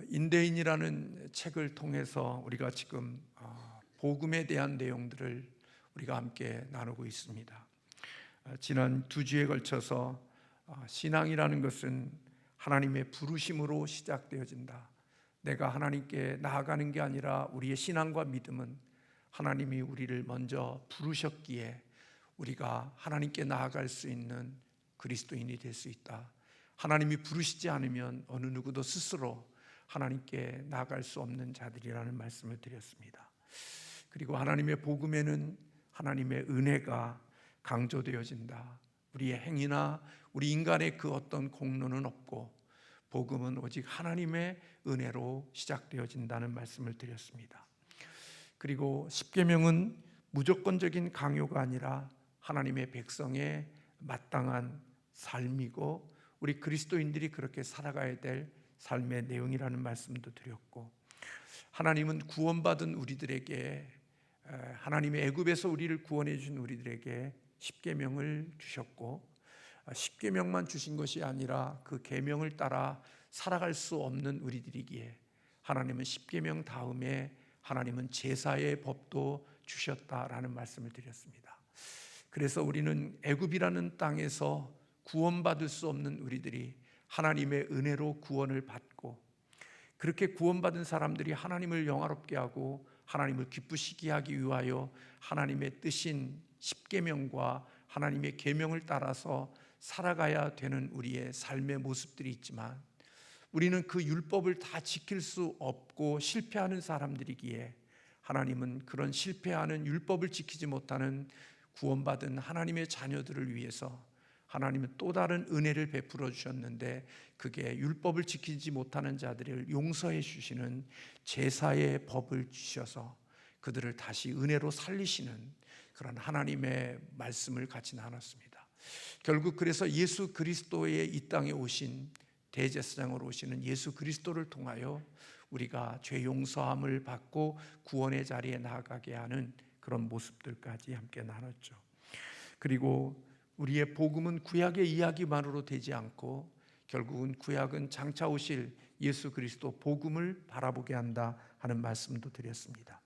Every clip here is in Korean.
인대인이라는 책을 통해서 우리가 지금 복음에 대한 내용들을 우리가 함께 나누고 있습니다. 지난 2주에 걸쳐서 신앙이라는 것은 하나님의 부르심으로 시작되어진다. 내가 하나님께 나아가는 게 아니라 우리의 신앙과 믿음은 하나님이 우리를 먼저 부르셨기에 우리가 하나님께 나아갈 수 있는 그리스도인이 될 수 있다. 하나님이 부르시지 않으면 어느 누구도 스스로 하나님께 나아갈 수 없는 자들이라는 말씀을 드렸습니다. 그리고 하나님의 복음에는 하나님의 은혜가 강조되어진다. 우리의 행위나 우리 인간의 그 어떤 공로는 없고 복음은 오직 하나님의 은혜로 시작되어진다는 말씀을 드렸습니다. 그리고 십계명은 무조건적인 강요가 아니라 하나님의 백성의 마땅한 삶이고 우리 그리스도인들이 그렇게 살아가야 될 삶의 내용이라는 말씀도 드렸고, 하나님은 구원받은 우리들에게, 하나님의 애굽에서 우리를 구원해 주신 우리들에게 십계명을 주셨고, 십계명만 주신 것이 아니라 그 계명을 따라 살아갈 수 없는 우리들이기에 하나님은 십계명 다음에 하나님은 제사의 법도 주셨다라는 말씀을 드렸습니다. 그래서 우리는 애굽이라는 땅에서 구원받을 수 없는 우리들이 하나님의 은혜로 구원을 받고, 그렇게 구원받은 사람들이 하나님을 영화롭게 하고 하나님을 기쁘시게 하기 위하여 하나님의 뜻인 십계명과 하나님의 계명을 따라서 살아가야 되는 우리의 삶의 모습들이 있지만, 우리는 그 율법을 다 지킬 수 없고 실패하는 사람들이기에 하나님은 그런 실패하는 율법을 지키지 못하는 구원받은 하나님의 자녀들을 위해서 하나님은 또 다른 은혜를 베풀어 주셨는데, 그게 율법을 지키지 못하는 자들을 용서해 주시는 제사의 법을 주셔서 그들을 다시 은혜로 살리시는 그런 하나님의 말씀을 같이 나눴습니다. 결국 그래서 예수 그리스도의 이 땅에 오신 대제사장으로 오시는 예수 그리스도를 통하여 우리가 죄 용서함을 받고 구원의 자리에 나아가게 하는 그런 모습들까지 함께 나눴죠. 그리고 우리의 복음은 구약의 이야기만으로 되지 않고 결국은 구약은 장차 오실 예수 그리스도 복음을 바라보게 한다 하는 말씀도 드렸습니다.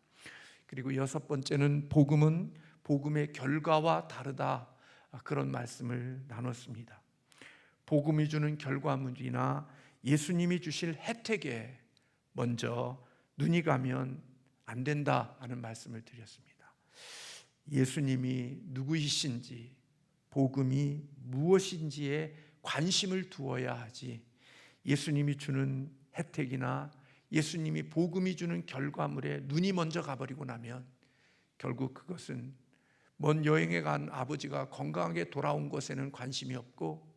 그리고 6번째는 복음은 복음의 결과와 다르다, 그런 말씀을 나눴습니다. 복음이 주는 결과물이나 예수님이 주실 혜택에 먼저 눈이 가면 안 된다 하는 말씀을 드렸습니다. 예수님이 누구이신지, 복음이 무엇인지에 관심을 두어야 하지, 예수님이 주는 혜택이나 예수님이 복음이 주는 결과물에 눈이 먼저 가버리고 나면 결국 그것은 먼 여행에 간 아버지가 건강하게 돌아온 것에는 관심이 없고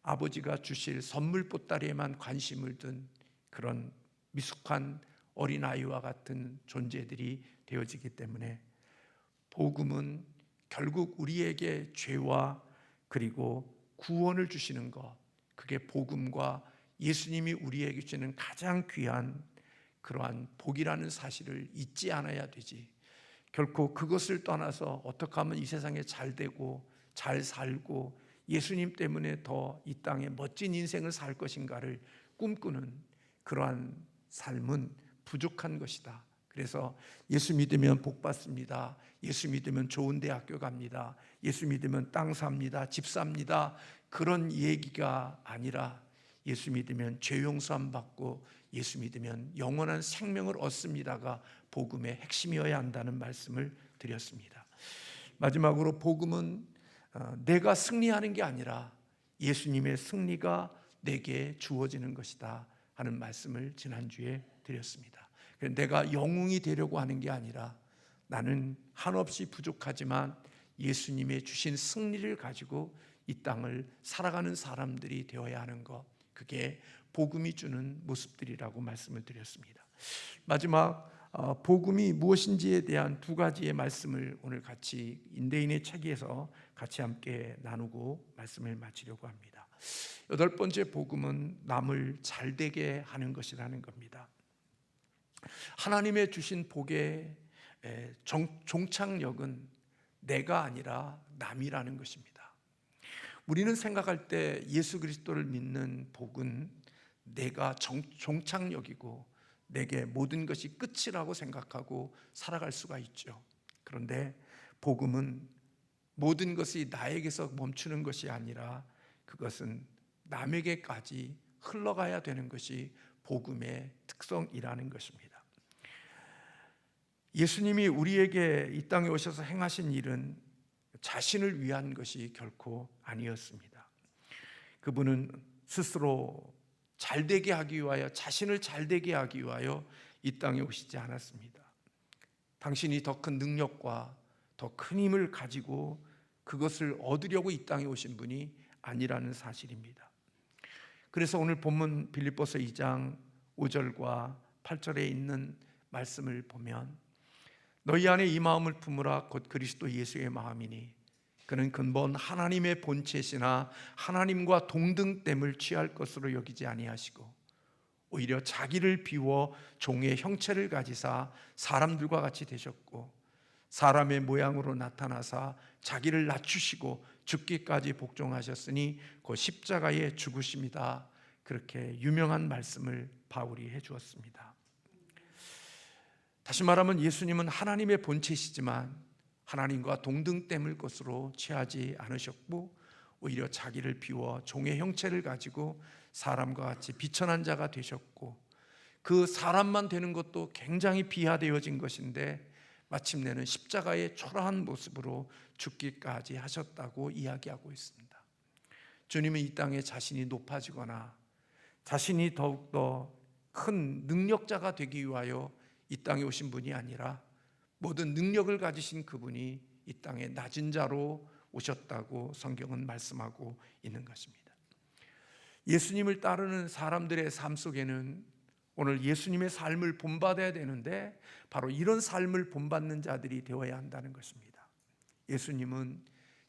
아버지가 주실 선물 보따리에만 관심을 둔 그런 미숙한 어린아이와 같은 존재들이 되어지기 때문에, 복음은 결국 우리에게 죄와 그리고 구원을 주시는 것, 그게 복음과 예수님이 우리에게 주시는 가장 귀한 그러한 복이라는 사실을 잊지 않아야 되지, 결코 그것을 떠나서 어떻게 하면 이 세상에 잘 되고 잘 살고 예수님 때문에 더 이 땅에 멋진 인생을 살 것인가를 꿈꾸는 그러한 삶은 부족한 것이다. 그래서 예수 믿으면 복 받습니다, 예수 믿으면 좋은 대학교 갑니다, 예수 믿으면 땅 삽니다, 집 삽니다, 그런 얘기가 아니라 예수 믿으면 죄 용서함 받고 예수 믿으면 영원한 생명을 얻습니다가 복음의 핵심이어야 한다는 말씀을 드렸습니다. 마지막으로 복음은 내가 승리하는 게 아니라 예수님의 승리가 내게 주어지는 것이다 하는 말씀을 지난주에 드렸습니다. 내가 영웅이 되려고 하는 게 아니라 나는 한없이 부족하지만 예수님의 주신 승리를 가지고 이 땅을 살아가는 사람들이 되어야 하는 것, 그게 복음이 주는 모습들이라고 말씀을 드렸습니다. 마지막 복음이 무엇인지에 대한 2가지의 말씀을 오늘 같이 인대인의 책에서 같이 함께 나누고 말씀을 마치려고 합니다. 8번째 복음은 남을 잘되게 하는 것이라는 겁니다. 하나님의 주신 복의 종착역은 내가 아니라 남이라는 것입니다. 우리는 생각할 때 예수 그리스도를 믿는 복은 내가 종착역이고 내게 모든 것이 끝이라고 생각하고 살아갈 수가 있죠. 그런데 복음은 모든 것이 나에게서 멈추는 것이 아니라 그것은 남에게까지 흘러가야 되는 것이 복음의 특성이라는 것입니다. 예수님이 우리에게 이 땅에 오셔서 행하신 일은 자신을 위한 것이 결코 아니었습니다. 그분은 스스로 잘되게 하기 위하여, 자신을 잘되게 하기 위하여 이 땅에 오시지 않았습니다. 당신이 더 큰 능력과 더 큰 힘을 가지고 그것을 얻으려고 이 땅에 오신 분이 아니라는 사실입니다. 그래서 오늘 본문 빌립보서 2장 5절과 8절에 있는 말씀을 보면 너희 안에 이 마음을 품으라 곧 그리스도 예수의 마음이니 그는 근본 하나님의 본체시나 하나님과 동등됨을 취할 것으로 여기지 아니하시고 오히려 자기를 비워 종의 형체를 가지사 사람들과 같이 되셨고 사람의 모양으로 나타나사 자기를 낮추시고 죽기까지 복종하셨으니 그 십자가의 죽으심이다. 그렇게 유명한 말씀을 바울이 해주었습니다. 다시 말하면 예수님은 하나님의 본체시지만 하나님과 동등됨을 것으로 취하지 않으셨고 오히려 자기를 비워 종의 형체를 가지고 사람과 같이 비천한 자가 되셨고 그 사람만 되는 것도 굉장히 비하되어진 것인데 마침내는 십자가의 초라한 모습으로 죽기까지 하셨다고 이야기하고 있습니다. 주님은 이 땅에 자신이 높아지거나 자신이 더욱더 큰 능력자가 되기 위하여 이 땅에 오신 분이 아니라 모든 능력을 가지신 그분이 이 땅에 낮은 자로 오셨다고 성경은 말씀하고 있는 것입니다. 예수님을 따르는 사람들의 삶 속에는 오늘 예수님의 삶을 본받아야 되는데 바로 이런 삶을 본받는 자들이 되어야 한다는 것입니다. 예수님은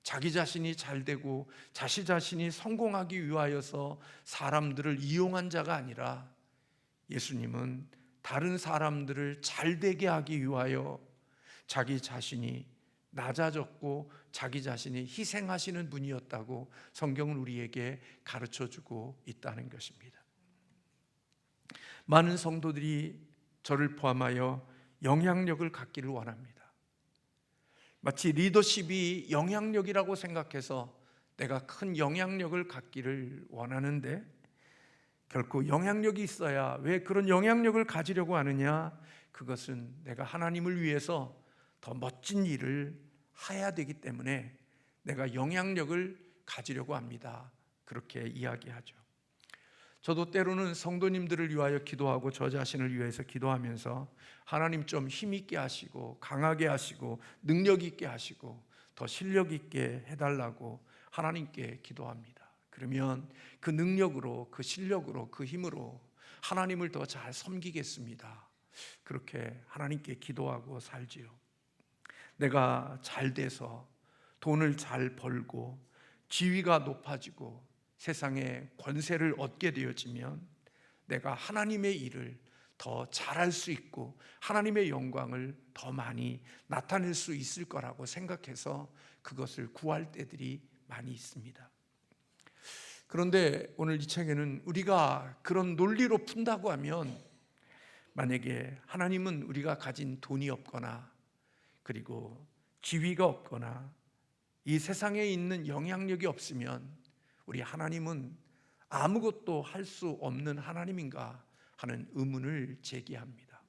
자기 자신이 잘되고 자신 자신이 성공하기 위하여서 사람들을 이용한 자가 아니라 예수님은 다른 사람들을 잘되게 하기 위하여 자기 자신이 낮아졌고 자기 자신이 희생하시는 분이었다고 성경은 우리에게 가르쳐주고 있다는 것입니다. 많은 성도들이 저를 포함하여 영향력을 갖기를 원합니다. 마치 리더십이 영향력이라고 생각해서 내가 큰 영향력을 갖기를 원하는데 결코 영향력이 있어야 왜 그런 영향력을 가지려고 하느냐? 그것은 내가 하나님을 위해서 더 멋진 일을 해야 되기 때문에 내가 영향력을 가지려고 합니다. 그렇게 이야기하죠. 저도 때로는 성도님들을 위하여 기도하고 저 자신을 위해서 기도하면서 하나님 좀 힘있게 하시고 강하게 하시고 능력 있게 하시고 더 실력 있게 해달라고 하나님께 기도합니다. 그러면 그 능력으로, 그 실력으로, 그 힘으로 하나님을 더 잘 섬기겠습니다. 그렇게 하나님께 기도하고 살지요. 내가 잘 돼서 돈을 잘 벌고 지위가 높아지고 세상에 권세를 얻게 되어지면 내가 하나님의 일을 더 잘할 수 있고 하나님의 영광을 더 많이 나타낼 수 있을 거라고 생각해서 그것을 구할 때들이 많이 있습니다. 그런데 오늘 이 책에는 우리가 그런 논리로 푼다고 하면 만약에 하나님은 우리가 가진 돈이 없거나 그리고 지위가 없거나 이 세상에 있는 영향력이 없으면 우리 하나님은 아무것도 할 수 없는 하나님인가 하는 의문을 제기합니다.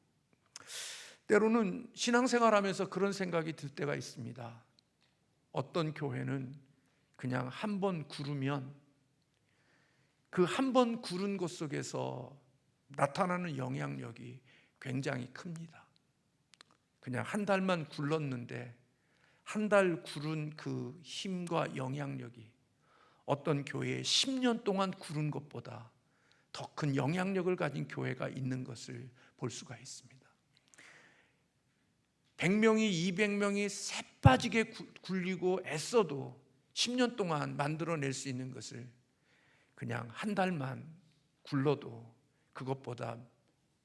때로는 신앙생활하면서 그런 생각이 들 때가 있습니다. 어떤 교회는 그냥 한 번 구르면 그 한 번 구른 것 속에서 나타나는 영향력이 굉장히 큽니다. 그냥 한 달만 굴렀는데 한 달 구른 그 힘과 영향력이 어떤 교회에 10년 동안 구른 것보다 더 큰 영향력을 가진 교회가 있는 것을 볼 수가 있습니다. 100명이 200명이 새빠지게 굴리고 애써도 10년 동안 만들어낼 수 있는 것을 그냥 한 달만 굴러도 그것보다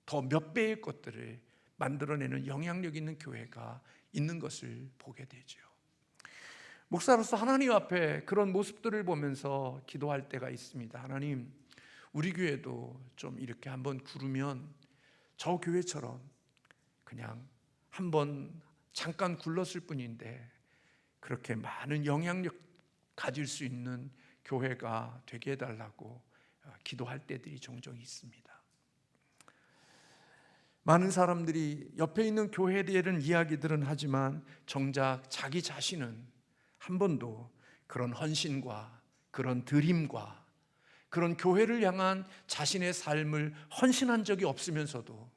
더 몇 배의 것들을 만들어내는 영향력 있는 교회가 있는 것을 보게 되죠. 목사로서 하나님 앞에 그런 모습들을 보면서 기도할 때가 있습니다. 하나님, 우리 교회도 좀 이렇게 한번 구르면 저 교회처럼 그냥 한번 잠깐 굴렀을 뿐인데 그렇게 많은 영향력 가질 수 있는 교회가 되게 해달라고 기도할 때들이 종종 있습니다. 많은 사람들이 옆에 있는 교회에 대한 이야기들은 하지만 정작 자기 자신은 한 번도 그런 헌신과 그런 드림과 그런 교회를 향한 자신의 삶을 헌신한 적이 없으면서도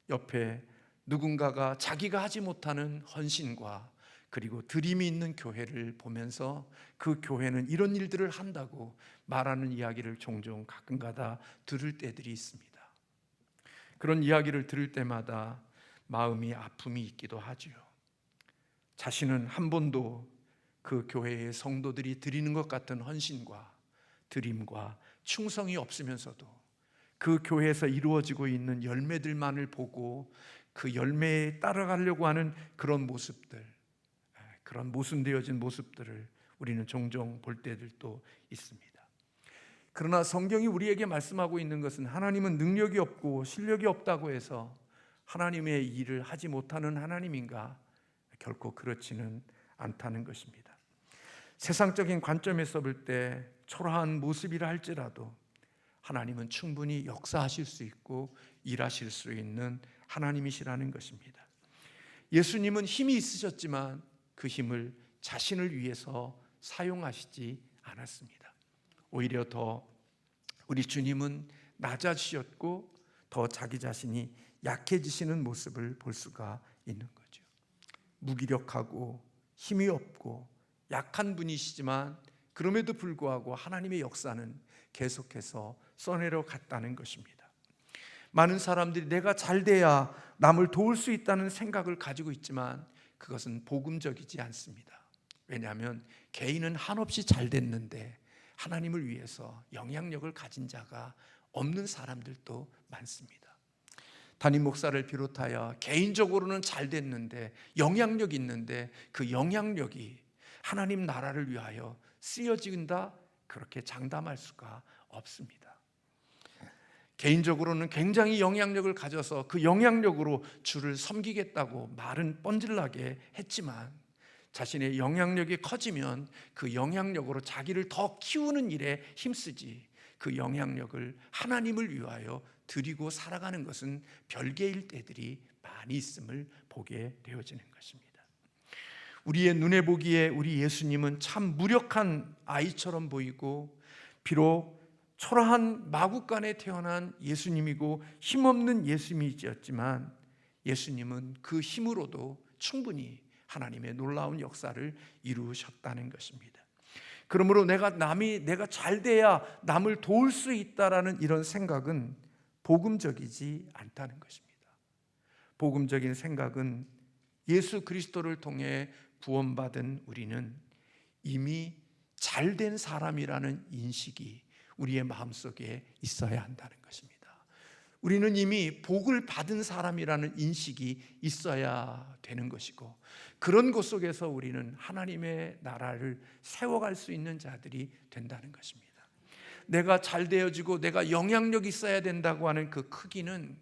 옆에 누군가가 자기가 하지 못하는 헌신과 그리고 드림이 있는 교회를 보면서 그 교회는 이런 일들을 한다고 말하는 이야기를 종종 가끔가다 들을 때들이 있습니다. 그런 이야기를 들을 때마다 마음이 아픔이 있기도 하지요. 자신은 한 번도 그 교회의 성도들이 드리는 것 같은 헌신과 드림과 충성이 없으면서도 그 교회에서 이루어지고 있는 열매들만을 보고 그 열매에 따라가려고 하는 그런 모습들, 그런 모순되어진 모습들을 우리는 종종 볼 때들도 있습니다. 그러나 성경이 우리에게 말씀하고 있는 것은 하나님은 능력이 없고 실력이 없다고 해서 하나님의 일을 하지 못하는 하나님인가? 결코 그렇지는 않다는 것입니다. 세상적인 관점에서 볼 때 초라한 모습이라 할지라도 하나님은 충분히 역사하실 수 있고 일하실 수 있는 하나님이시라는 것입니다. 예수님은 힘이 있으셨지만 그 힘을 자신을 위해서 사용하시지 않았습니다. 오히려 더 우리 주님은 낮아지셨고 더 자기 자신이 약해지시는 모습을 볼 수가 있는 거죠. 무기력하고 힘이 없고 약한 분이시지만 그럼에도 불구하고 하나님의 역사는 계속해서 써내려 갔다는 것입니다. 많은 사람들이 내가 잘 돼야 남을 도울 수 있다는 생각을 가지고 있지만 그것은 복음적이지 않습니다. 왜냐하면 개인은 한없이 잘 됐는데 하나님을 위해서 영향력을 가진 자가 없는 사람들도 많습니다. 담임 목사를 비롯하여 개인적으로는 잘 됐는데 영향력 있는데 그 영향력이 하나님 나라를 위하여 쓰여진다, 그렇게 장담할 수가 없습니다. 개인적으로는 굉장히 영향력을 가져서 그 영향력으로 주를 섬기겠다고 말은 뻔질나게 했지만 자신의 영향력이 커지면 그 영향력으로 자기를 더 키우는 일에 힘쓰지 그 영향력을 하나님을 위하여 드리고 살아가는 것은 별개일 때들이 많이 있음을 보게 되어지는 것입니다. 우리의 눈에 보기에 우리 예수님은 참 무력한 아이처럼 보이고 비록 초라한 마구간에 태어난 예수님이고 힘없는 예수님이었지만 예수님은 그 힘으로도 충분히 하나님의 놀라운 역사를 이루셨다는 것입니다. 그러므로 내가 잘 돼야 남을 도울 수 있다라는 이런 생각은 복음적이지 않다는 것입니다. 복음적인 생각은 예수 그리스도를 통해 구원받은 우리는 이미 잘된 사람이라는 인식이 우리의 마음속에 있어야 한다는 것입니다. 우리는 이미 복을 받은 사람이라는 인식이 있어야 되는 것이고 그런 것 속에서 우리는 하나님의 나라를 세워갈 수 있는 자들이 된다는 것입니다. 내가 잘 되어지고 내가 영향력이 있어야 된다고 하는 그 크기는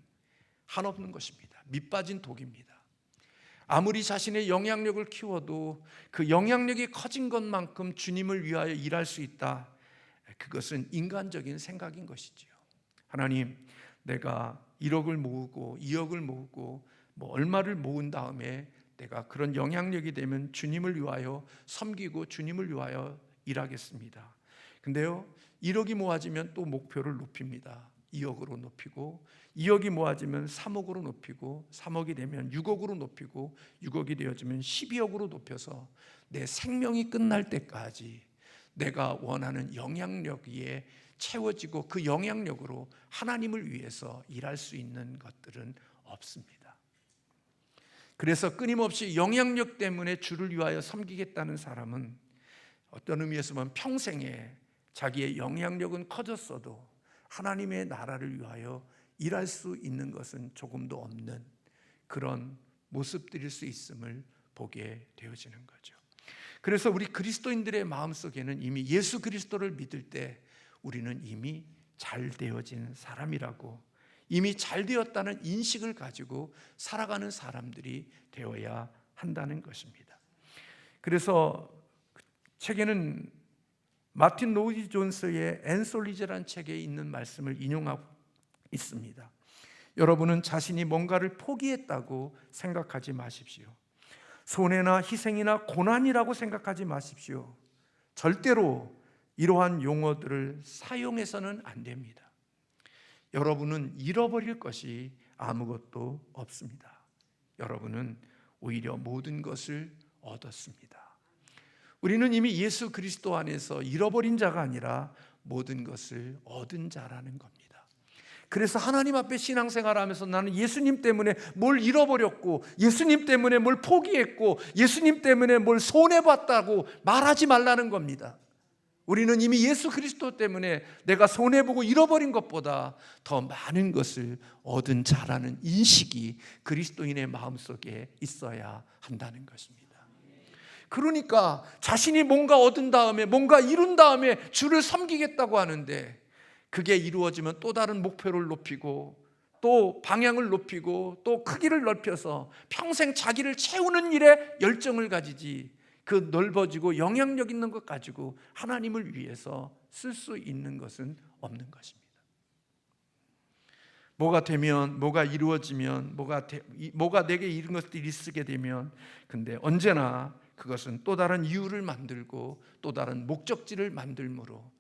한없는 것입니다. 밑빠진 독입니다. 아무리 자신의 영향력을 키워도 그 영향력이 커진 것만큼 주님을 위하여 일할 수 있다, 그것은 인간적인 생각인 것이지요. 하나님, 내가 1억을 모으고 2억을 모으고 얼마를 모은 다음에 내가 그런 영향력이 되면 주님을 위하여 섬기고 주님을 위하여 일하겠습니다. 근데요, 1억이 모아지면 또 목표를 높입니다. 2억으로 높이고 2억이 모아지면 3억으로 높이고 3억이 되면 6억으로 높이고 6억이 되어지면 12억으로 높여서 내 생명이 끝날 때까지 내가 원하는 영향력 위에 채워지고 그 영향력으로 하나님을 위해서 일할 수 있는 것들은 없습니다. 그래서 끊임없이 영향력 때문에 주를 위하여 섬기겠다는 사람은 어떤 의미에서 보면 평생에 자기의 영향력은 커졌어도 하나님의 나라를 위하여 일할 수 있는 것은 조금도 없는 그런 모습들일 수 있음을 보게 되어지는 거죠. 그래서 우리 그리스도인들의 마음속에는 이미 예수 그리스도를 믿을 때 우리는 이미 잘 되어진 사람이라고, 이미 잘 되었다는 인식을 가지고 살아가는 사람들이 되어야 한다는 것입니다. 그래서 책에는 마틴 로이드 존스의 앤솔리즈라는 책에 있는 말씀을 인용하고 있습니다. 여러분은 자신이 뭔가를 포기했다고 생각하지 마십시오. 손해나 희생이나 고난이라고 생각하지 마십시오. 절대로 이러한 용어들을 사용해서는 안 됩니다. 여러분은 잃어버릴 것이 아무것도 없습니다. 여러분은 오히려 모든 것을 얻었습니다. 우리는 이미 예수 그리스도 안에서 잃어버린 자가 아니라 모든 것을 얻은 자라는 겁니다. 그래서 하나님 앞에 신앙생활하면서 나는 예수님 때문에 뭘 잃어버렸고, 예수님 때문에 뭘 포기했고, 예수님 때문에 뭘 손해봤다고 말하지 말라는 겁니다. 우리는 이미 예수 그리스도 때문에 내가 손해보고 잃어버린 것보다 더 많은 것을 얻은 자라는 인식이 그리스도인의 마음속에 있어야 한다는 것입니다. 그러니까 자신이 뭔가 얻은 다음에, 뭔가 이룬 다음에 주를 섬기겠다고 하는데, 그게 이루어지면 또 다른 목표를 높이고, 또 방향을 높이고, 또 크기를 넓혀서 평생 자기를 채우는 일에 열정을 가지지, 그 넓어지고 영향력 있는 것 가지고 하나님을 위해서 쓸 수 있는 것은 없는 것입니다. 뭐가 되면, 뭐가 이루어지면, 뭐가 내게 이런 것들이 있게 되면, 근데 언제나 그것은 또 다른 이유를 만들고 또 다른 목적지를 만들므로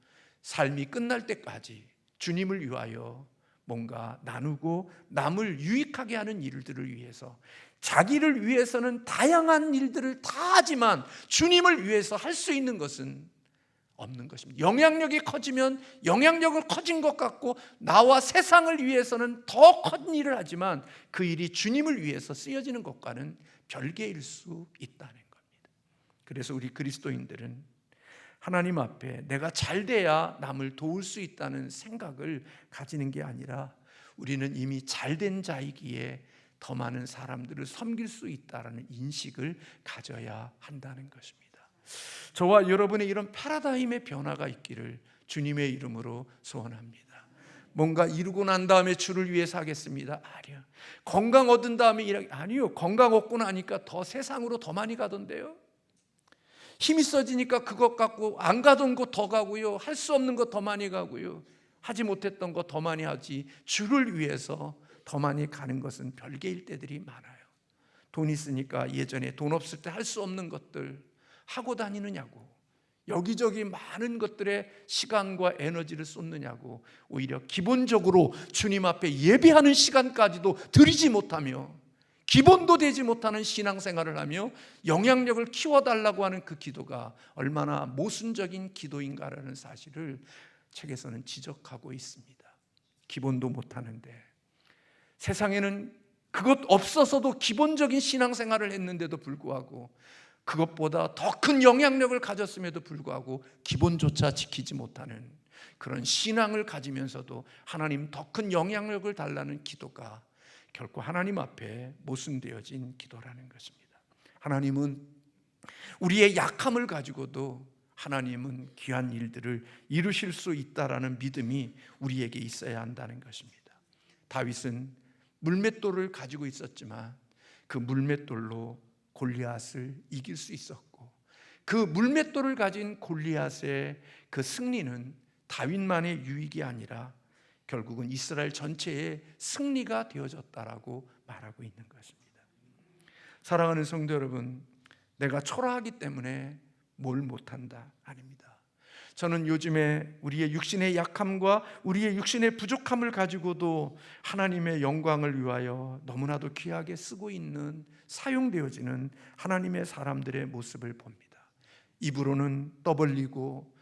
삶이 끝날 때까지 주님을 위하여 뭔가 나누고 남을 유익하게 하는 일들을 위해서, 자기를 위해서는 다양한 일들을 다 하지만 주님을 위해서 할 수 있는 것은 없는 것입니다. 영향력이 커지면 영향력을 커진 것 같고, 나와 세상을 위해서는 더 큰 일을 하지만 그 일이 주님을 위해서 쓰여지는 것과는 별개일 수 있다는 겁니다. 그래서 우리 그리스도인들은 하나님 앞에 내가 잘 돼야 남을 도울 수 있다는 생각을 가지는 게 아니라, 우리는 이미 잘된 자이기에 더 많은 사람들을 섬길 수 있다는 인식을 가져야 한다는 것입니다. 저와 여러분의 이런 패러다임의 변화가 있기를 주님의 이름으로 소원합니다. 뭔가 이루고 난 다음에 주를 위해서 하겠습니다. 아니요. 건강 얻은 다음에 아니요. 건강 얻고 나니까 더 세상으로 더 많이 가던데요. 힘이 써지니까 그것 갖고 안 가던 곳 더 가고요. 할 수 없는 것 더 많이 가고요. 하지 못했던 것 더 많이 하지, 주를 위해서 더 많이 가는 것은 별개일 때들이 많아요. 돈 있으니까 예전에 돈 없을 때 할 수 없는 것들 하고 다니느냐고, 여기저기 많은 것들에 시간과 에너지를 쏟느냐고, 오히려 기본적으로 주님 앞에 예배하는 시간까지도 드리지 못하며 기본도 되지 못하는 신앙생활을 하며 영향력을 키워달라고 하는 그 기도가 얼마나 모순적인 기도인가라는 사실을 책에서는 지적하고 있습니다. 기본도 못하는데, 세상에는 그것 없어서도 기본적인 신앙생활을 했는데도 불구하고, 그것보다 더 큰 영향력을 가졌음에도 불구하고 기본조차 지키지 못하는 그런 신앙을 가지면서도 하나님 더 큰 영향력을 달라는 기도가 결코 하나님 앞에 모순되어진 기도라는 것입니다. 하나님은 우리의 약함을 가지고도 하나님은 귀한 일들을 이루실 수 있다라는 믿음이 우리에게 있어야 한다는 것입니다. 다윗은 물맷돌을 가지고 있었지만 그 물맷돌로 골리앗을 이길 수 있었고, 그 물맷돌을 가진 골리앗의 그 승리는 다윗만의 유익이 아니라 결국은 이스라엘 전체의 승리가 되어졌다라고 말하고 있는 것입니다. 사랑하는 성도 여러분, 내가 초라하기 때문에 뭘 못한다? 아닙니다. 저는 요즘에 우리의 육신의 약함과 우리의 육신의 부족함을 가지고도 하나님의 영광을 위하여 너무나도 귀하게 쓰고 있는, 사용되어지는 하나님의 사람들의 모습을 봅니다. 입으로는 떠벌리고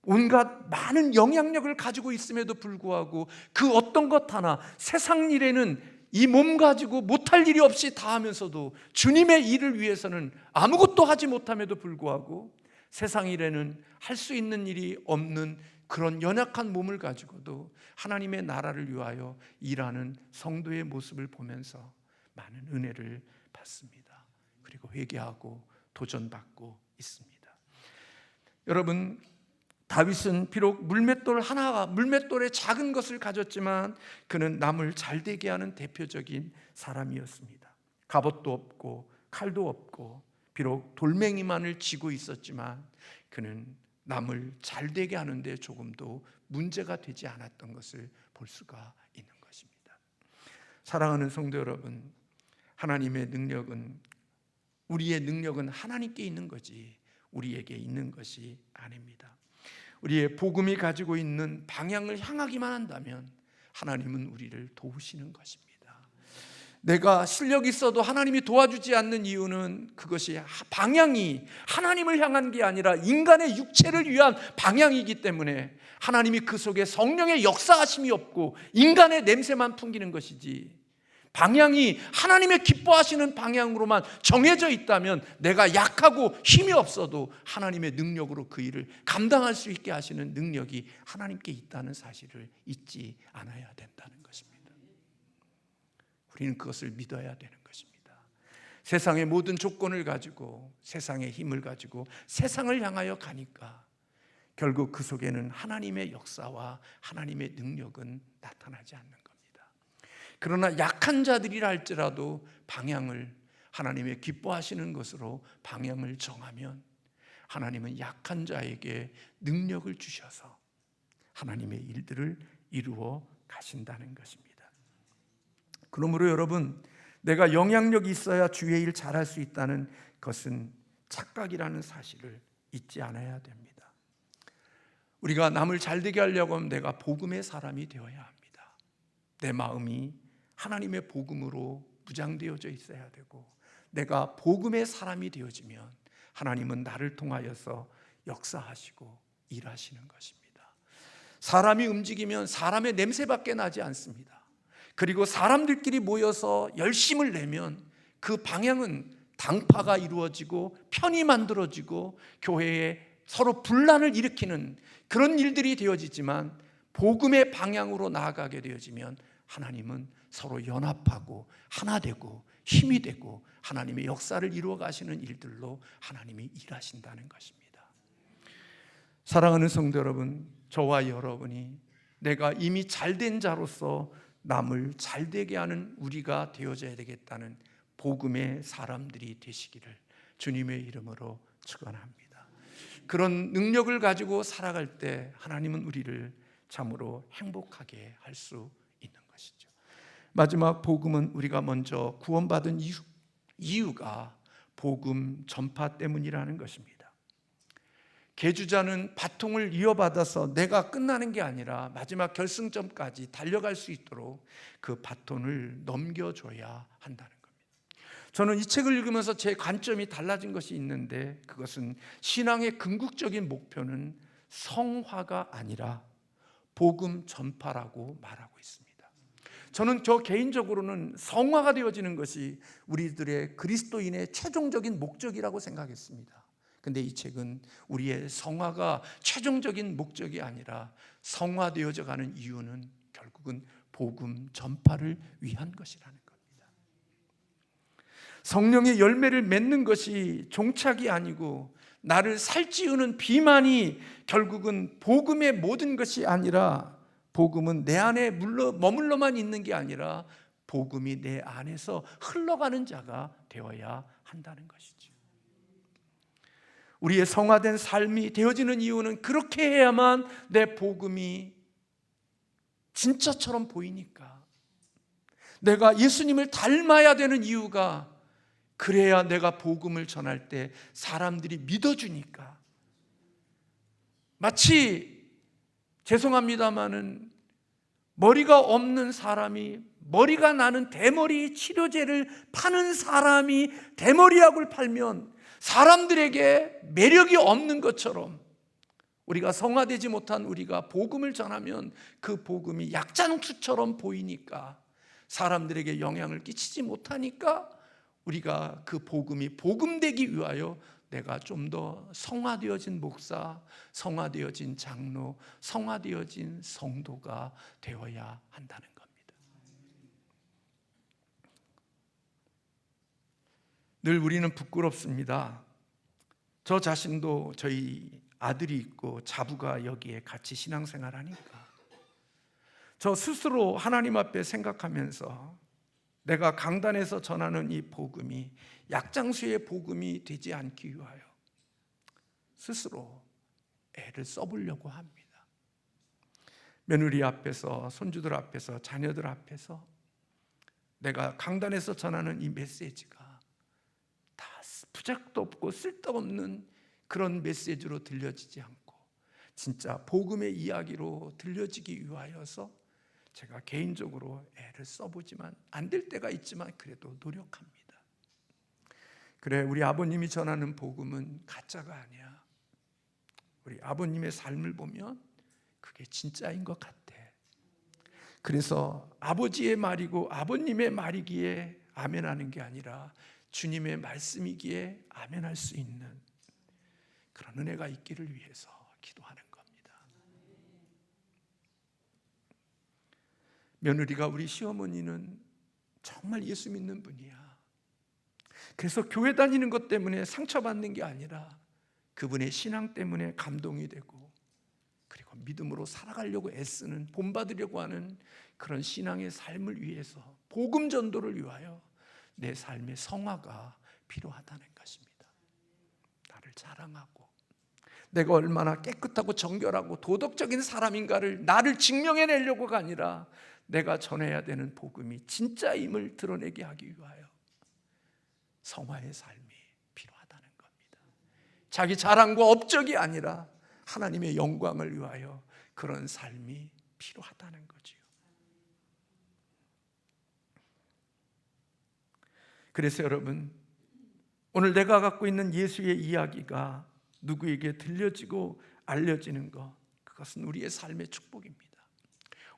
온갖 많은 영향력을 가지고 있음에도 불구하고 그 어떤 것 하나, 세상 일에는 이 몸 가지고 못할 일이 없이 다 하면서도 주님의 일을 위해서는 아무것도 하지 못함에도 불구하고, 세상 일에는 할 수 있는 일이 없는 그런 연약한 몸을 가지고도 하나님의 나라를 위하여 일하는 성도의 모습을 보면서 많은 은혜를 받습니다. 그리고 회개하고 도전받고 있습니다. 여러분, 다윗은 비록 물맷돌의 작은 것을 가졌지만 그는 남을 잘되게 하는 대표적인 사람이었습니다. 갑옷도 없고 칼도 없고 비록 돌멩이만을 쥐고 있었지만 그는 남을 잘되게 하는데 조금도 문제가 되지 않았던 것을 볼 수가 있는 것입니다. 사랑하는 성도 여러분, 우리의 능력은 하나님께 있는 거지 우리에게 있는 것이 아닙니다. 우리의 복음이 가지고 있는 방향을 향하기만 한다면 하나님은 우리를 도우시는 것입니다. 내가 실력이 있어도 하나님이 도와주지 않는 이유는 그것이 방향이 하나님을 향한 게 아니라 인간의 육체를 위한 방향이기 때문에 하나님이 그 속에 성령의 역사하심이 없고 인간의 냄새만 풍기는 것이지, 방향이 하나님의 기뻐하시는 방향으로만 정해져 있다면 내가 약하고 힘이 없어도 하나님의 능력으로 그 일을 감당할 수 있게 하시는 능력이 하나님께 있다는 사실을 잊지 않아야 된다는 것입니다. 우리는 그것을 믿어야 되는 것입니다. 세상의 모든 조건을 가지고 세상의 힘을 가지고 세상을 향하여 가니까 결국 그 속에는 하나님의 역사와 하나님의 능력은 나타나지 않는 겁니다. 그러나 약한 자들이라 할지라도 방향을 하나님의 기뻐하시는 것으로 방향을 정하면 하나님은 약한 자에게 능력을 주셔서 하나님의 일들을 이루어 가신다는 것입니다. 그러므로 여러분, 내가 영향력이 있어야 주의 일 잘할 수 있다는 것은 착각이라는 사실을 잊지 않아야 됩니다. 우리가 남을 잘되게 하려고 하면 내가 복음의 사람이 되어야 합니다. 내 마음이 하나님의 복음으로 무장되어져 있어야 되고 내가 복음의 사람이 되어지면 하나님은 나를 통하여서 역사하시고 일하시는 것입니다. 사람이 움직이면 사람의 냄새밖에 나지 않습니다. 그리고 사람들끼리 모여서 열심을 내면 그 방향은 당파가 이루어지고 편이 만들어지고 교회에 서로 분란을 일으키는 그런 일들이 되어지지만 복음의 방향으로 나아가게 되어지면 하나님은 서로 연합하고 하나 되고 힘이 되고 하나님의 역사를 이루어 가시는 일들로 하나님이 일하신다는 것입니다. 사랑하는 성도 여러분, 저와 여러분이 내가 이미 잘된 자로서 남을 잘되게 하는 우리가 되어져야 되겠다는 복음의 사람들이 되시기를 주님의 이름으로 축원합니다. 그런 능력을 가지고 살아갈 때 하나님은 우리를 참으로 행복하게 할 수 있는 것이죠. 마지막 복음은 우리가 먼저 구원받은 이유가 복음 전파 때문이라는 것입니다. 계주자는 바통을 이어받아서 내가 끝나는 게 아니라 마지막 결승점까지 달려갈 수 있도록 그 바톤을 넘겨줘야 한다는 겁니다. 저는 이 책을 읽으면서 제 관점이 달라진 것이 있는데 그것은 신앙의 궁극적인 목표는 성화가 아니라 복음 전파라고 말하고 있습니다. 저는 개인적으로는 성화가 되어지는 것이 우리들의 그리스도인의 최종적인 목적이라고 생각했습니다. 근데 이 책은 우리의 성화가 최종적인 목적이 아니라 성화되어져 가는 이유는 결국은 복음 전파를 위한 것이라는 겁니다. 성령의 열매를 맺는 것이 종착이 아니고 나를 살찌우는 비만이 결국은 복음의 모든 것이 아니라 복음은 내 안에 머물러만 있는 게 아니라 복음이 내 안에서 흘러가는 자가 되어야 한다는 것이죠. 우리의 성화된 삶이 되어지는 이유는 그렇게 해야만 내 복음이 진짜처럼 보이니까, 내가 예수님을 닮아야 되는 이유가 그래야 내가 복음을 전할 때 사람들이 믿어주니까. 마치 죄송합니다마는 머리가 없는 사람이 머리가 나는 대머리 치료제를 파는 사람이 대머리약을 팔면 사람들에게 매력이 없는 것처럼 우리가 성화되지 못한 우리가 복음을 전하면 그 복음이 약장수처럼 보이니까 사람들에게 영향을 끼치지 못하니까 우리가 그 복음이 복음되기 위하여 내가 좀 더 성화되어진 목사, 성화되어진 장로, 성화되어진 성도가 되어야 한다는 겁니다. 늘 우리는 부끄럽습니다. 저 자신도 저희 아들이 있고 자부가 여기에 같이 신앙생활 하니까 저 스스로 하나님 앞에 생각하면서 내가 강단에서 전하는 이 복음이 약장수의 복음이 되지 않기 위하여 스스로 애를 써보려고 합니다. 며느리 앞에서, 손주들 앞에서, 자녀들 앞에서 내가 강단에서 전하는 이 메시지가 다 부작도 없고 쓸데없는 그런 메시지로 들려지지 않고 진짜 복음의 이야기로 들려지기 위하여서 제가 개인적으로 애를 써보지만 안 될 때가 있지만 그래도 노력합니다. 그래, 우리 아버님이 전하는 복음은 가짜가 아니야. 우리 아버님의 삶을 보면 그게 진짜인 것 같아. 그래서 아버지의 말이고 아버님의 말이기에 아멘하는 게 아니라 주님의 말씀이기에 아멘할 수 있는 그런 은혜가 있기를 위해서 기도하는 겁니다. 며느리가 우리 시어머니는 정말 예수 믿는 분이야. 그래서 교회 다니는 것 때문에 상처받는 게 아니라 그분의 신앙 때문에 감동이 되고 그리고 믿음으로 살아가려고 애쓰는, 본받으려고 하는 그런 신앙의 삶을 위해서, 복음 전도를 위하여 내 삶의 성화가 필요하다는 것입니다. 나를 자랑하고 내가 얼마나 깨끗하고 정결하고 도덕적인 사람인가를 나를 증명해내려고가 아니라 내가 전해야 되는 복음이 진짜임을 드러내게 하기 위하여 성화의 삶이 필요하다는 겁니다. 자기 자랑과 업적이 아니라 하나님의 영광을 위하여 그런 삶이 필요하다는 거지요. 그래서 여러분, 오늘 내가 갖고 있는 예수의 이야기가 누구에게 들려지고 알려지는 것, 그것은 우리의 삶의 축복입니다.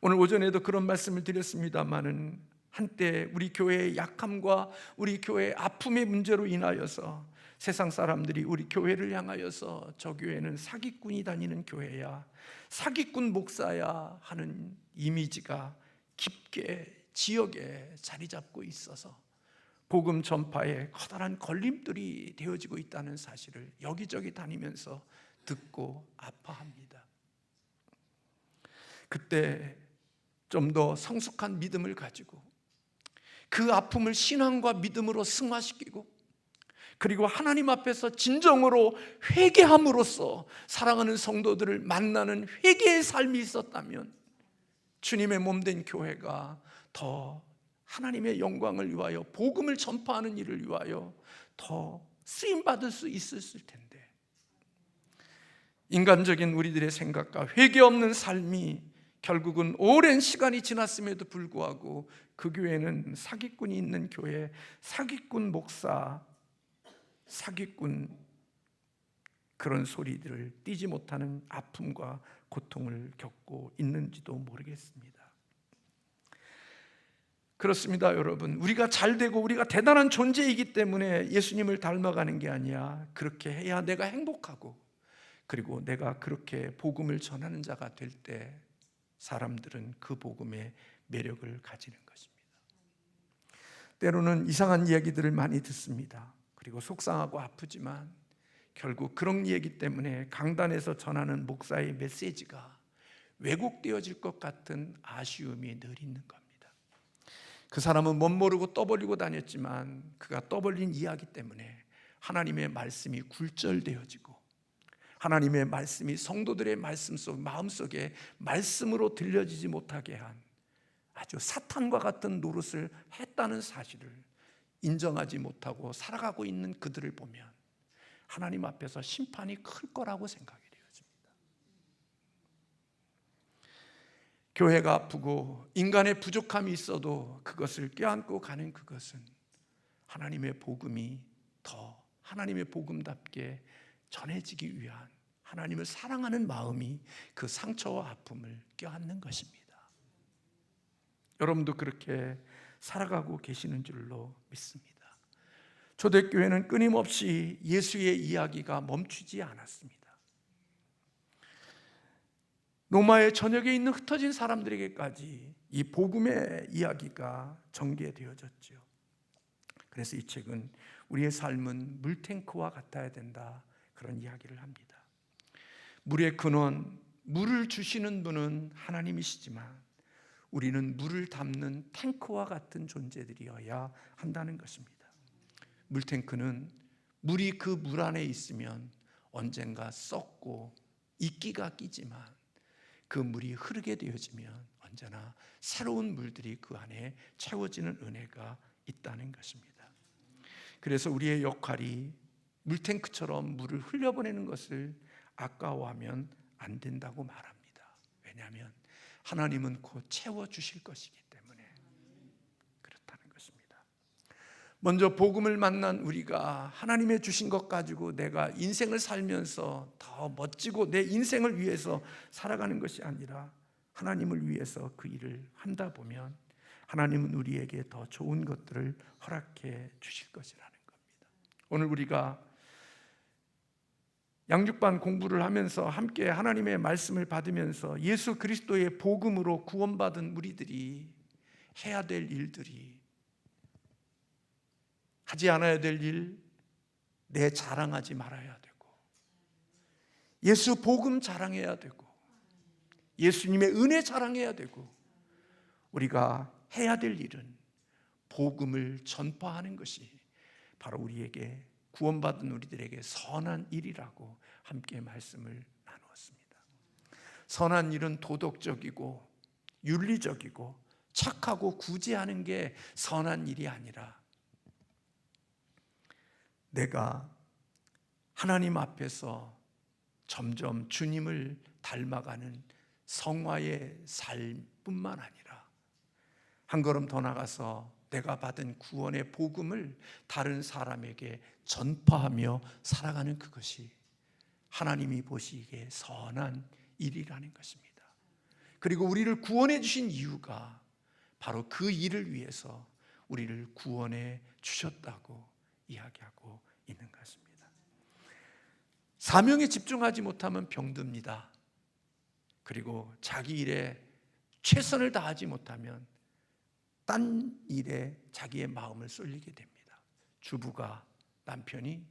오늘 오전에도 그런 말씀을 드렸습니다마는 한때 우리 교회의 약함과 우리 교회의 아픔의 문제로 인하여서 세상 사람들이 우리 교회를 향하여서 저 교회는 사기꾼이 다니는 교회야, 사기꾼 목사야 하는 이미지가 깊게 지역에 자리 잡고 있어서 복음 전파에 커다란 걸림돌이 되어지고 있다는 사실을 여기저기 다니면서 듣고 아파합니다. 그때 좀 더 성숙한 믿음을 가지고 그 아픔을 신앙과 믿음으로 승화시키고 그리고 하나님 앞에서 진정으로 회개함으로써 사랑하는 성도들을 만나는 회개의 삶이 있었다면 주님의 몸된 교회가 더 하나님의 영광을 위하여 복음을 전파하는 일을 위하여 더 쓰임받을 수 있었을 텐데, 인간적인 우리들의 생각과 회개 없는 삶이 결국은 오랜 시간이 지났음에도 불구하고 그 교회는 사기꾼이 있는 교회, 사기꾼 목사, 사기꾼 그런 소리들을 띄지 못하는 아픔과 고통을 겪고 있는지도 모르겠습니다. 그렇습니다, 여러분. 우리가 잘되고 우리가 대단한 존재이기 때문에 예수님을 닮아가는 게 아니야. 그렇게 해야 내가 행복하고 그리고 내가 그렇게 복음을 전하는 자가 될 때 사람들은 그 복음의 매력을 가지는 것입니다. 때로는 이상한 이야기들을 많이 듣습니다. 그리고 속상하고 아프지만 결국 그런 얘기 때문에 강단에서 전하는 목사의 메시지가 왜곡되어질 것 같은 아쉬움이 늘 있는 겁니다. 그 사람은 멋모르고 떠벌리고 다녔지만 그가 떠벌린 이야기 때문에 하나님의 말씀이 굴절되어지고 하나님의 말씀이 성도들의 말씀 속 마음속에 말씀으로 들려지지 못하게 한 아주 사탄과 같은 노릇을 했다는 사실을 인정하지 못하고 살아가고 있는 그들을 보면 하나님 앞에서 심판이 클 거라고 생각이 되어집니다. 교회가 아프고 인간의 부족함이 있어도 그것을 껴안고 가는 그것은 하나님의 복음이 더 하나님의 복음답게 전해지기 위한 하나님을 사랑하는 마음이 그 상처와 아픔을 껴안는 것입니다. 여러분도 그렇게 살아가고 계시는 줄로 믿습니다. 초대교회는 끊임없이 예수의 이야기가 멈추지 않았습니다. 로마의 전역에 있는 흩어진 사람들에게까지 이 복음의 이야기가 전개되어졌죠. 그래서 이 책은 우리의 삶은 물탱크와 같아야 된다, 그런 이야기를 합니다. 물의 근원, 물을 주시는 분은 하나님이시지만 우리는 물을 담는 탱크와 같은 존재들이어야 한다는 것입니다. 물탱크는 물이 그 물 안에 있으면 언젠가 썩고 이끼가 끼지만 그 물이 흐르게 되어지면 언제나 새로운 물들이 그 안에 채워지는 은혜가 있다는 것입니다. 그래서 우리의 역할이 물탱크처럼 물을 흘려보내는 것을 아까워하면 안 된다고 말합니다. 왜냐하면 하나님은 곧 채워주실 것이기 때문에 그렇다는 것입니다. 먼저 복음을 만난 우리가 하나님의 주신 것 가지고 내가 인생을 살면서 더 멋지고 내 인생을 위해서 살아가는 것이 아니라 하나님을 위해서 그 일을 한다 보면 하나님은 우리에게 더 좋은 것들을 허락해 주실 것이라는 겁니다. 오늘 우리가 양육반 공부를 하면서 함께 하나님의 말씀을 받으면서 예수 그리스도의 복음으로 구원받은 우리들이 해야 될 일들이, 하지 않아야 될 일, 내 자랑하지 말아야 되고, 예수 복음 자랑해야 되고, 예수님의 은혜 자랑해야 되고, 우리가 해야 될 일은 복음을 전파하는 것이 바로 우리에게, 구원받은 우리들에게 선한 일이라고 함께 말씀을 나누었습니다. 선한 일은 도덕적이고 윤리적이고 착하고 구제하는 게 선한 일이 아니라 내가 하나님 앞에서 점점 주님을 닮아가는 성화의 삶뿐만 아니라 한 걸음 더 나가서 내가 받은 구원의 복음을 다른 사람에게 전파하며 살아가는 그것이 하나님이 보시기에 선한 일이라는 것입니다. 그리고 우리를 구원해 주신 이유가 바로 그 일을 위해서 우리를 구원해 주셨다고 이야기하고 있는 것입니다. 사명에 집중하지 못하면 병듭니다. 그리고 자기 일에 최선을 다하지 못하면 딴 일에 자기의 마음을 쏠리게 됩니다. 주부가, 남편이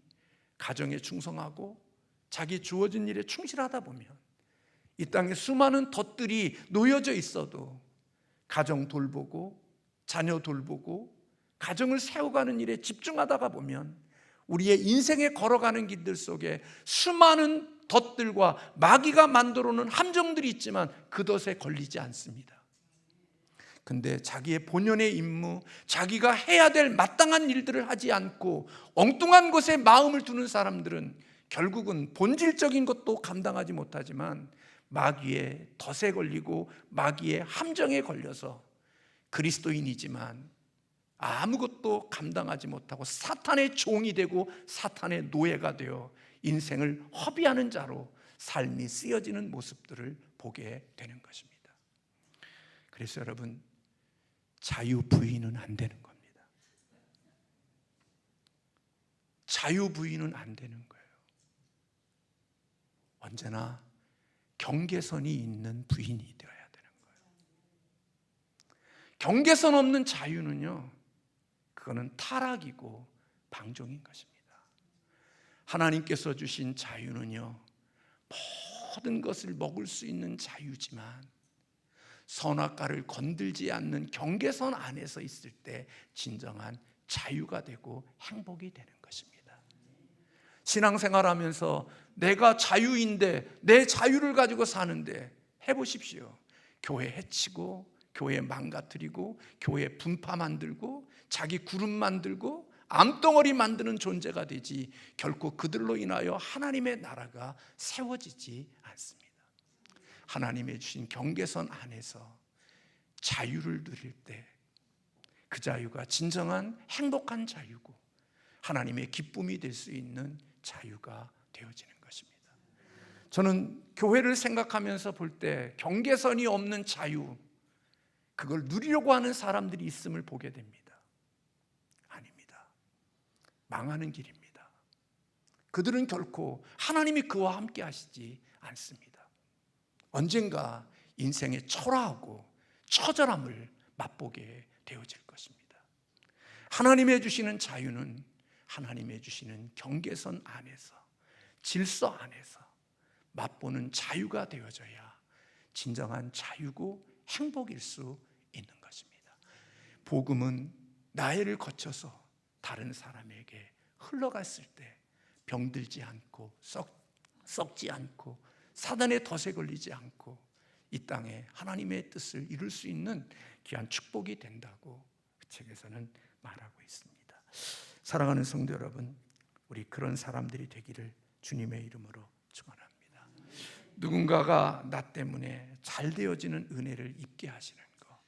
가정에 충성하고 자기 주어진 일에 충실하다 보면 이 땅에 수많은 덫들이 놓여져 있어도 가정 돌보고 자녀 돌보고 가정을 세워가는 일에 집중하다가 보면 우리의 인생에 걸어가는 길들 속에 수많은 덫들과 마귀가 만들어 놓은 함정들이 있지만 그 덫에 걸리지 않습니다. 근데 자기의 본연의 임무, 자기가 해야 될 마땅한 일들을 하지 않고 엉뚱한 것에 마음을 두는 사람들은 결국은 본질적인 것도 감당하지 못하지만 마귀의 덫에 걸리고 마귀의 함정에 걸려서 그리스도인이지만 아무것도 감당하지 못하고 사탄의 종이 되고 사탄의 노예가 되어 인생을 허비하는 자로 삶이 쓰여지는 모습들을 보게 되는 것입니다. 그래서 여러분, 자유부인은 안 되는 겁니다. 자유부인은 안 되는 거예요. 언제나 경계선이 있는 부인이 되어야 되는 거예요. 경계선 없는 자유는요, 그거는 타락이고 방종인 것입니다. 하나님께서 주신 자유는요, 모든 것을 먹을 수 있는 자유지만 선악과를 건들지 않는 경계선 안에서 있을 때 진정한 자유가 되고 행복이 되는 것입니다. 신앙생활하면서 내가 자유인데 내 자유를 가지고 사는데 해보십시오. 교회 해치고 교회 망가뜨리고 교회 분파 만들고 자기 그룹 만들고 암덩어리 만드는 존재가 되지 결코 그들로 인하여 하나님의 나라가 세워지지 않습니다. 하나님의 주신 경계선 안에서 자유를 누릴 때 그 자유가 진정한 행복한 자유고 하나님의 기쁨이 될 수 있는 자유가 되어지는 것입니다. 저는 교회를 생각하면서 볼 때 경계선이 없는 자유, 그걸 누리려고 하는 사람들이 있음을 보게 됩니다. 아닙니다. 망하는 길입니다. 그들은 결코 하나님이 그와 함께 하시지 않습니다. 언젠가 인생의 초라하고 처절함을 맛보게 되어질 것입니다. 하나님의 주시는 자유는 하나님의 주시는 경계선 안에서 질서 안에서 맛보는 자유가 되어져야 진정한 자유고 행복일 수 있는 것입니다. 복음은 나이를 거쳐서 다른 사람에게 흘러갔을 때 병들지 않고 썩지 않고 사단의 덫에 걸리지 않고 이 땅에 하나님의 뜻을 이룰 수 있는 귀한 축복이 된다고 그 책에서는 말하고 있습니다. 사랑하는 성도 여러분, 우리 그런 사람들이 되기를 주님의 이름으로 축원합니다. 누군가가 나 때문에 잘 되어지는 은혜를 입게 하시는 거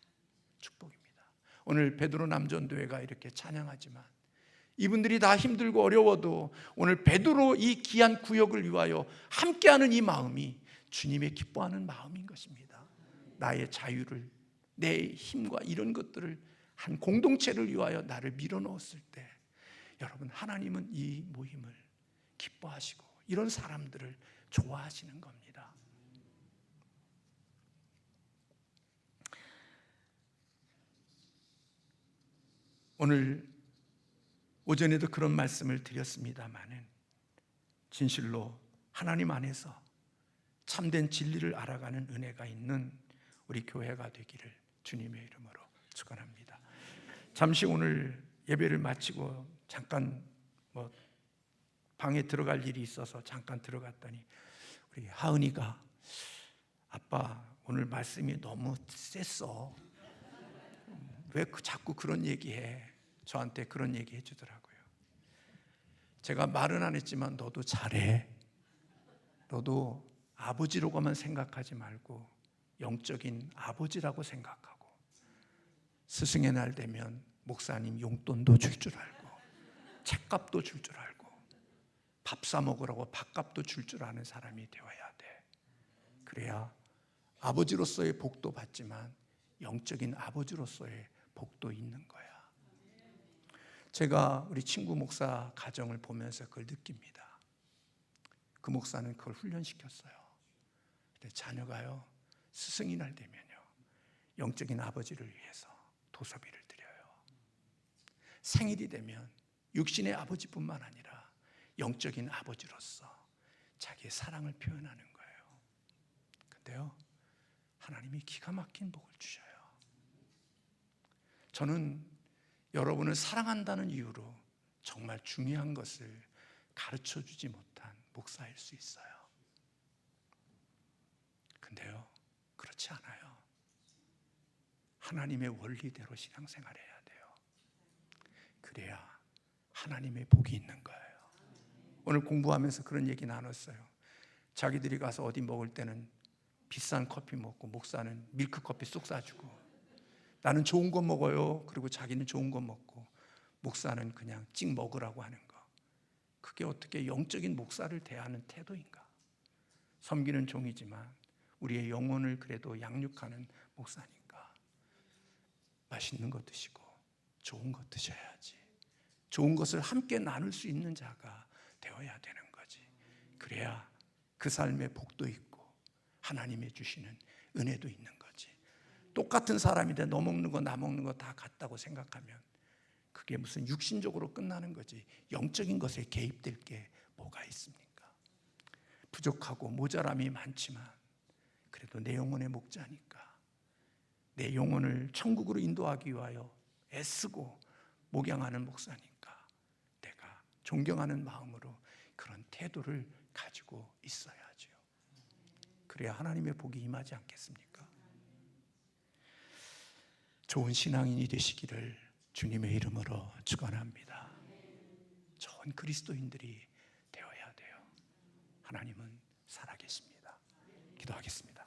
축복입니다. 오늘 베드로 남전도회가 이렇게 찬양하지만 이분들이 다 힘들고 어려워도 오늘 베드로 이 귀한 구역을 위하여 함께하는 이 마음이 주님의 기뻐하는 마음인 것입니다. 나의 자유를, 내 힘과 이런 것들을 한 공동체를 위하여 나를 밀어넣었을 때 여러분, 하나님은 이 모임을 기뻐하시고 이런 사람들을 좋아하시는 겁니다. 오늘 오전에도 그런 말씀을 드렸습니다마는 진실로 하나님 안에서 참된 진리를 알아가는 은혜가 있는 우리 교회가 되기를 주님의 이름으로 축원합니다. 잠시 오늘 예배를 마치고 잠깐 방에 들어갈 일이 있어서 잠깐 들어갔더니 우리 하은이가 아빠 오늘 말씀이 너무 셌어. 왜 자꾸 그런 얘기해? 저한테 그런 얘기 해주더라고요. 제가 말은 안 했지만 너도 잘해. 너도 아버지로만 생각하지 말고 영적인 아버지라고 생각하고 스승의 날 되면 목사님 용돈도 줄 줄 알고 책값도 줄 줄 알고 밥 사 먹으라고 밥값도 줄 줄 아는 사람이 되어야 돼. 그래야 아버지로서의 복도 받지만 영적인 아버지로서의 복도 있는 거야. 제가 우리 친구 목사 가정을 보면서 그걸 느낍니다. 그 목사는 그걸 훈련시켰어요. 근데 자녀가요, 스승의 날 되면요, 영적인 아버지를 위해서 도서비를 드려요. 생일이 되면 육신의 아버지뿐만 아니라 영적인 아버지로서 자기의 사랑을 표현하는 거예요. 근데요, 하나님이 기가 막힌 복을 주셔요. 저는 여러분을 사랑한다는 이유로 정말 중요한 것을 가르쳐 주지 못한 목사일 수 있어요. 근데요, 그렇지 않아요. 하나님의 원리대로 신앙생활해야 돼요. 그래야 하나님의 복이 있는 거예요. 오늘 공부하면서 그런 얘기 나눴어요. 자기들이 가서 어디 먹을 때는 비싼 커피 먹고 목사는 밀크커피 쏙 싸주고 나는 좋은 거 먹어요. 그리고 자기는 좋은 거 먹고 목사는 그냥 찍 먹으라고 하는 거. 그게 어떻게 영적인 목사를 대하는 태도인가? 섬기는 종이지만 우리의 영혼을 그래도 양육하는 목사니까 맛있는 거 드시고 좋은 거 드셔야지. 좋은 것을 함께 나눌 수 있는 자가 되어야 되는 거지. 그래야 그 삶의 복도 있고 하나님의 주시는 은혜도 있는 거지. 똑같은 사람인데 너 먹는 거 나 먹는 거 다 같다고 생각하면 그게 무슨 육신적으로 끝나는 거지 영적인 것에 개입될 게 뭐가 있습니까? 부족하고 모자람이 많지만 그래도 내 영혼의 목자니까 내 영혼을 천국으로 인도하기 위하여 애쓰고 목양하는 목사니까 내가 존경하는 마음으로 그런 태도를 가지고 있어야죠. 그래야 하나님의 복이 임하지 않겠습니까? 좋은 신앙인이 되시기를 주님의 이름으로 축원합니다. 좋은 그리스도인들이 되어야 돼요. 하나님은 살아계십니다. 기도하겠습니다.